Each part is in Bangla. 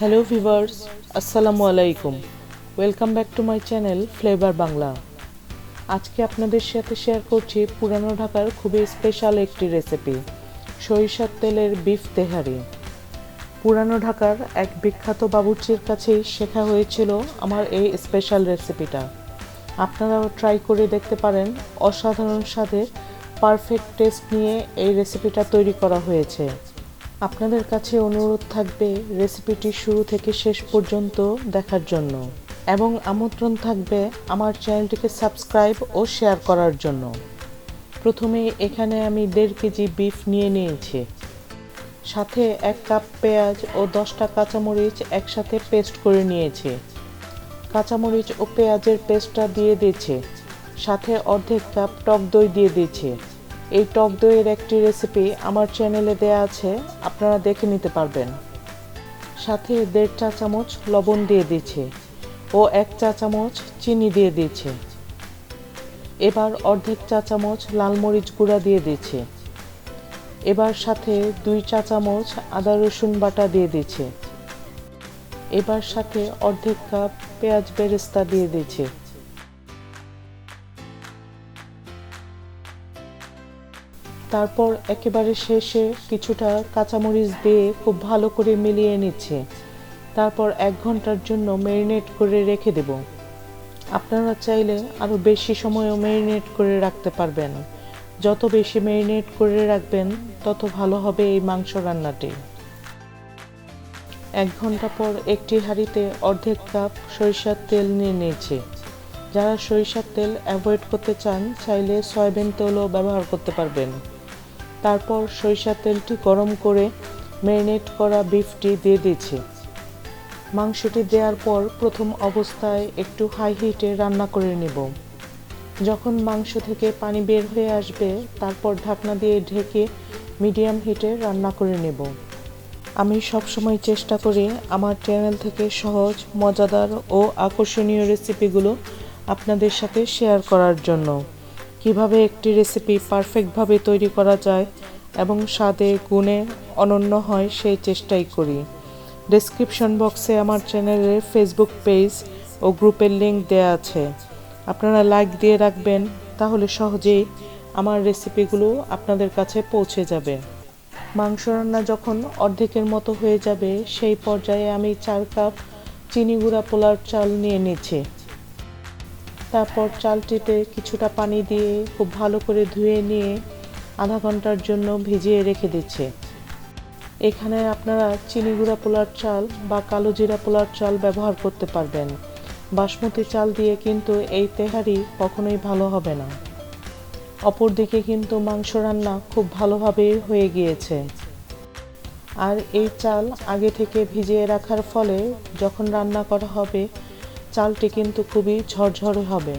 হ্যালো ভিউয়ার্স, আসসালামু আলাইকুম। Welcome back to my channel flavour Bangla. আজকে আপনাদের সাথে শেয়ার করছি পুরানো ঢাকার খুবই স্পেশাল একটি রেসিপি, সরিষার তেলের বিফ তেহারি। পুরানো ঢাকার এক বিখ্যাত বাবুর্চির কাছেই শেখা হয়েছিল আমার এই স্পেশাল রেসিপিটা। আপনারাও ট্রাই করে দেখতে পারেন। অসাধারণ স্বাদের পারফেক্ট টেস্ট নিয়ে এই রেসিপিটা তৈরি করা হয়েছে। আপনাদের কাছে অনুরোধ থাকবে রেসিপিটি শুরু থেকে শেষ পর্যন্ত দেখার জন্য, এবং আমন্ত্রণ থাকবে আমার চ্যানেলটিকে সাবস্ক্রাইব ও শেয়ার করার জন্য। প্রথমে এখানে আমি 1.5 কেজি বিফ নিয়ে নিয়েছি। সাথে 1 কাপ পেঁয়াজ ও 10টা কাঁচামরিচ একসাথে পেস্ট করে নিয়েছি। কাঁচামরিচ ও পেঁয়াজের পেস্টটা দিয়ে দিয়েছি। সাথে অর্ধেক কাপ টক দই দিয়ে দিয়েছি। এই টক দইয়ের একটি রেসিপি আমার চ্যানেলে দেয়া আছে, আপনারা দেখে নিতে পারবেন। সাথে 1.5 চা চামচ লবণ দিয়ে দিয়েছি ও 1 চা চামচ চিনি দিয়ে দিয়েছি। এবার অর্ধেক চা চামচ লাল মরিচ গুঁড়া দিয়ে দিয়েছি। এবার সাথে 2 চা চামচ আদা রসুন বাটা দিয়ে দিয়েছি। এবার সাথে অর্ধেক কাপ পেঁয়াজ বেরেস্তা দিয়ে দিয়েছি। তারপর একেবারে শেষে কিছুটা কাঁচামরিচ দিয়ে খুব ভালো করে মিলিয়ে নিচ্ছে। তারপর 1 ঘন্টার জন্য ম্যারিনেট করে রেখে দেব। আপনারা চাইলে আরও বেশি সময়ও ম্যারিনেট করে রাখতে পারবেন। যত বেশি ম্যারিনেট করে রাখবেন তত ভালো হবে এই মাংস রান্নাটি। 1 ঘন্টা পর একটি হাঁড়িতে অর্ধেক কাপ সরিষার তেল নিয়ে নিয়েছি। যারা সরিষার তেল অ্যাভয়েড করতে চান চাইলে সয়াবিন তেলও ব্যবহার করতে পারবেন। তারপর সরিষার তেলটি গরম করে ম্যারিনেট করা বিফটি দিয়ে দিয়েছি। মাংসটি দেওয়ার পর প্রথম অবস্থায় একটু হাই হিটে রান্না করে নেব। যখন মাংস থেকে পানি বের হয়ে আসবে তারপর ঢাকনা দিয়ে ঢেকে মিডিয়াম হিটে রান্না করে নেব। আমি সবসময় চেষ্টা করি আমার চ্যানেল থেকে সহজ, মজাদার ও আকর্ষণীয় রেসিপিগুলো আপনাদের সাথে শেয়ার করার জন্য। কিভাবে একটি রেসিপি পারফেক্টভাবে তৈরি করা যায় এবং স্বাদে গুণে অনন্য হয় সেই চেষ্টাই করি। ডেসক্রিপশন বক্সে আমার চ্যানেলের ফেসবুক পেজ ও গ্রুপের লিংক দেওয়া আছে। আপনারা লাইক দিয়ে রাখবেন, তাহলে সহজেই আমার রেসিপিগুলো আপনাদের কাছে পৌঁছে যাবে। মাংস রান্না যখন অর্ধেকের মতো হয়ে যাবে সেই পর্যায়ে আমি 4 কাপ চিনি গুঁড়া পোলার চাল নিয়ে নিচ্ছি। তারপর চালটিতে কিছুটা পানি দিয়ে খুব ভালো করে ধুয়ে নিয়ে আধা ঘন্টার জন্য ভিজিয়ে রেখে দিচ্ছি। এখানে আপনারা চিনি গুঁড়া পোলার চাল বা কালো জিরা পোলার চাল ব্যবহার করতে পারবেন। বাসমতি চাল দিয়ে কিন্তু এই তেহারি কখনোই ভালো হবে না। অপরদিকে কিন্তু মাংস রান্না খুব ভালোভাবে হয়ে গিয়েছে। আর এই চাল আগে থেকে ভিজিয়ে রাখার ফলে যখন রান্না করা হবে চালটি কিন্তু খুবই ঝরঝরে হবে।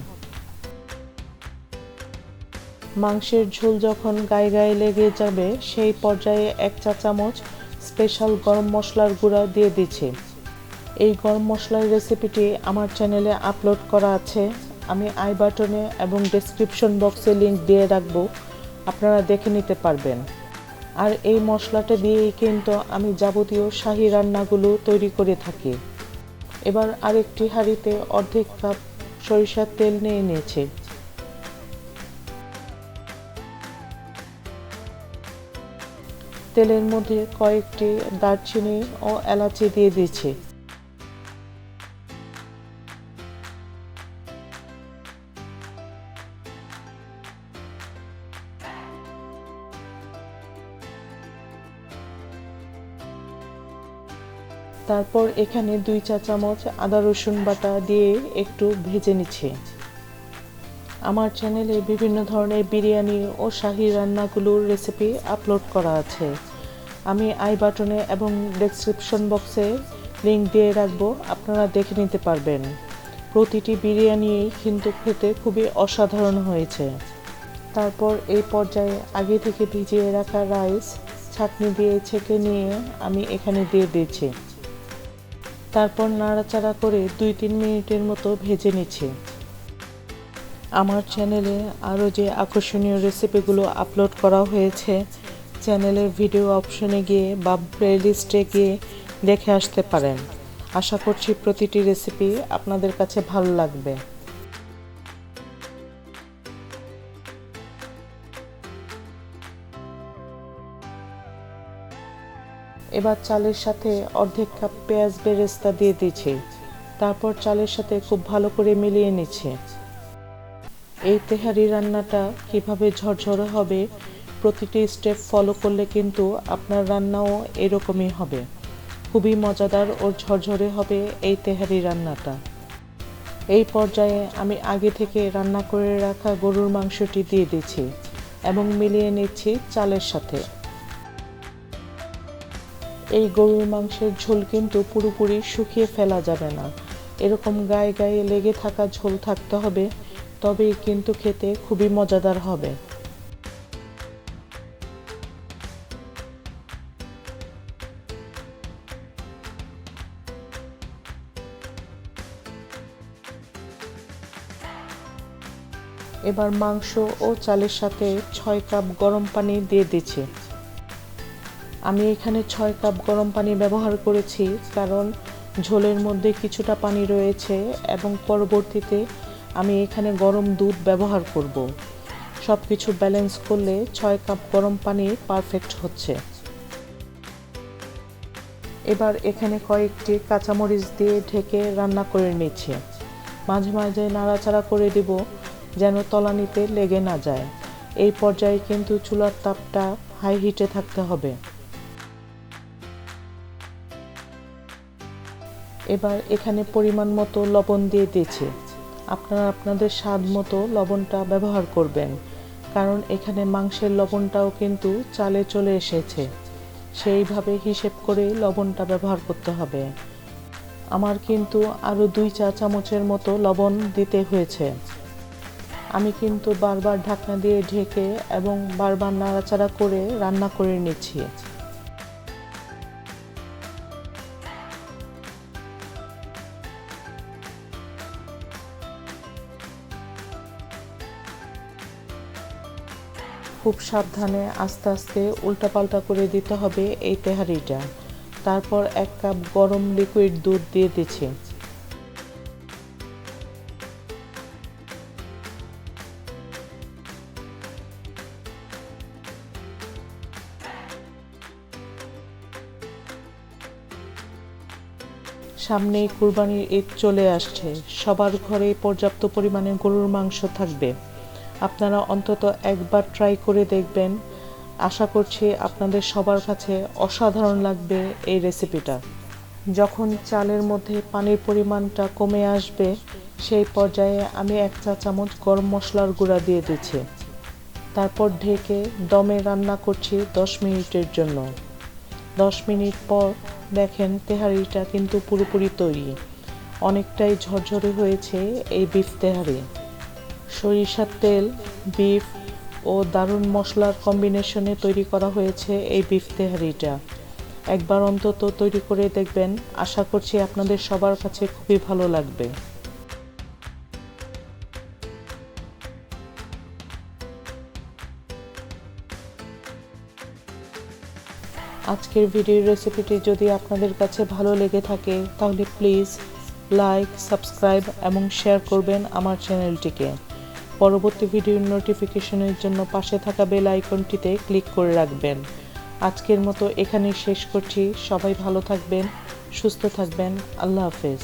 মাংসের ঝোল যখন গায়ে গায়ে লেগে যাবে সেই পর্যায়ে 1 চা চামচ স্পেশাল গরম মশলার গুঁড়া দিয়ে দিচ্ছি। এই গরম মশলার রেসিপিটি আমার চ্যানেলে আপলোড করা আছে। আমি আই বাটনে এবং ডেসক্রিপশন বক্সে লিংক দিয়ে রাখবো, আপনারা দেখে নিতে পারবেন। আর এই মশলাটা দিয়েই কিন্তু আমি যাবতীয় শাহী রান্নাগুলো তৈরি করে থাকি। এবার আরেকটি হাঁড়িতে অর্ধেক কাপ সরিষার তেল নিয়ে নিয়েছি। তেলের মধ্যে কয়েকটি দারচিনি ও এলাচি দিয়ে দিয়েছি। তারপর এখানে 2 চা চামচ আদা রসুন বাটা দিয়ে একটু ভেজে নিচ্ছি। আমার চ্যানেলে বিভিন্ন ধরনের বিরিয়ানি ও শাহী রান্নাগুলোর রেসিপি আপলোড করা আছে। আমি আই বাটনে এবং ডেসক্রিপশন বক্সে লিংক দিয়ে রাখবো, আপনারা দেখে নিতে পারবেন। প্রতিটি বিরিয়ানি কিন্তু খেতে খুবই অসাধারণ হয়েছে। তারপর এই পর্যায়ে আগে থেকে ভিজিয়ে রাখা রাইস ছাঁকনি দিয়ে ছেঁকে নিয়ে আমি এখানে দিয়ে দিয়েছি। তারপর নাড়াচাড়া করে 2-3 মিনিটের মতো ভেজে নিচ্ছি। আমার চ্যানেলে আরও যে আকর্ষণীয় রেসিপিগুলো আপলোড করা হয়েছে চ্যানেলের ভিডিও অপশনে গিয়ে বা প্লেলিস্টে গিয়ে দেখে আসতে পারেন। আশা করছি প্রতিটি রেসিপি আপনাদের কাছে ভালো লাগবে। এবার চালের সাথে অর্ধেক কাপ পেঁয়াজ বেরেস্তা দিয়ে দিচ্ছি। তারপর চালের সাথে খুব ভালো করে মিলিয়ে নিচ্ছি। এই তেহারি রান্নাটা কিভাবে ঝরঝরে হবে, প্রতিটি স্টেপ ফলো করলে কিন্তু আপনার রান্নাও এরকমই হবে। খুবই মজাদার ও ঝরঝরে হবে এই তেহারি রান্নাটা। এই পর্যায়ে আমি আগে থেকে রান্না করে রাখা গরুর মাংসটি দিয়ে দিচ্ছি এবং মিলিয়ে নিচ্ছি চালের সাথে। এই গরুর মাংসের ঝোল কিন্তু পুরোপুরি শুকিয়ে ফেলা যাবে না, এরকম গায়ে গায়ে লেগে থাকা ঝোল থাকতে হবে, তবেই কিন্তু খেতে খুবই মজাদার হবে। এবার মাংস ও চালের সাথে 6 কাপ গরম পানি দিয়ে দিচ্ছি। আমি এখানে 6 কাপ গরম পানি ব্যবহার করেছি, কারণ ঝোলের মধ্যে কিছুটা পানি রয়েছে এবং পরবর্তীতে আমি এখানে গরম দুধ ব্যবহার করব। সব কিছু ব্যালেন্স করলে 6 কাপ গরম পানি পারফেক্ট হচ্ছে। এবার এখানে কয়েকটি কাঁচামরিচ দিয়ে ঢেকে রান্না করে নিচ্ছি। মাঝে মাঝে নাড়াচাড়া করে দিব যেন তলানিতে লেগে না যায়। এই পর্যায়ে কিন্তু চুলার তাপটা হাই হিটে থাকতে হবে। এবার এখানে পরিমাণ মতো লবণ দিয়ে দিয়েছি। আপনারা আপনাদের স্বাদ মতো লবণটা ব্যবহার করবেন, কারণ এখানে মাংসের লবণটাও কিন্তু চালে চলে এসেছে, সেইভাবে হিসেব করে লবণটা ব্যবহার করতে হবে। আমার কিন্তু আরও 2 চা চামচের মতো লবণ দিতে হয়েছে। আমি কিন্তু বারবার ঢাকনা দিয়ে ঢেকে এবং বারবার নাড়াচাড়া করে রান্না করে নিচ্ছি। খুব সাবধানে আস্তে আস্তে উল্টাপাল্টা করে দিতে হবে এই তেহারিটা। তারপর 1 কাপ গরম লিকুইড দুধ দিয়ে দিচ্ছি। সামনেই কুরবানির ঈদ চলে আসছে, সবার ঘরে পর্যাপ্ত পরিমাণে গরুর মাংস থাকবে। আপনারা অন্তত একবার ট্রাই করে দেখবেন। আশা করছি আপনাদের সবার কাছে অসাধারণ লাগবে এই রেসিপিটা। যখন চালের মধ্যে পানির পরিমাণটা কমে আসবে, সেই পর্যায়ে আমি 1 চা চামচ গরম মশলার গুঁড়া দিয়ে দিচ্ছি। তারপর ঢেকে দমে রান্না করছি 10 মিনিটের জন্য। 10 মিনিট পর দেখেন তেহারিটা কিন্তু পুরোপুরি তৈরি। অনেকটাই ঝরঝরে হয়েছে এই বিফ তেহারি। সরিষার তেল, বিফ ও দারুণ মশলার কম্বিনেশনে তৈরি করা হয়েছে এই বিফ তেহারিটা। একবার অন্তত তৈরি করে দেখবেন, আশা করছি আপনাদের সবার কাছে খুবই ভালো লাগবে। আজকের ভিডিওর রেসিপিটি যদি আপনাদের কাছে ভালো লেগে থাকে তাহলে প্লিজ লাইক, সাবস্ক্রাইব এবং শেয়ার করবেন আমার চ্যানেলটিকে। পরবর্তী ভিডিওর নোটিফিকেশনের জন্য পাশে থাকা বেল আইকনটিতে ক্লিক করে রাখবেন। আজকের মতো এখানেই শেষ করছি। সবাই ভালো থাকবেন, সুস্থ থাকবেন। আল্লাহ হাফেজ।